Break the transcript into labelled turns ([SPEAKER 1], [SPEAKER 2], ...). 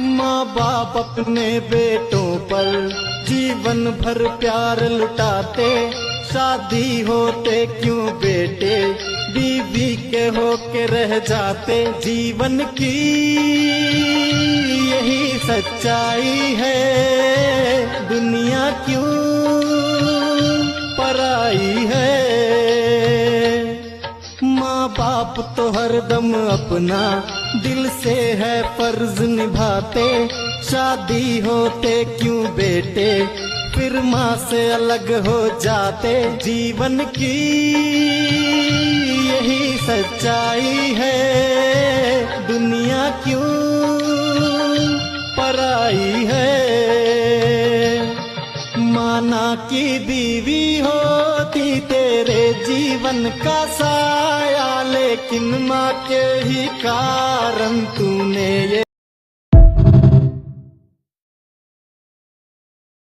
[SPEAKER 1] माँ बाप अपने बेटों पर जीवन भर प्यार लुटाते, शादी होते क्यों बेटे बीवी के होके रह जाते। जीवन की यही सच्चाई है, दुनिया क्यों पराई है। माँ बाप तो हरदम अपना दिल से है फर्ज निभाते, शादी होते क्यों बेटे फिर माँ से अलग हो जाते। जीवन की यही सच्चाई है, दुनिया क्यों पराई है। माना की बीवी होती तेरे जीवन का साया, लेकिन माँ के ही कारण तूने ये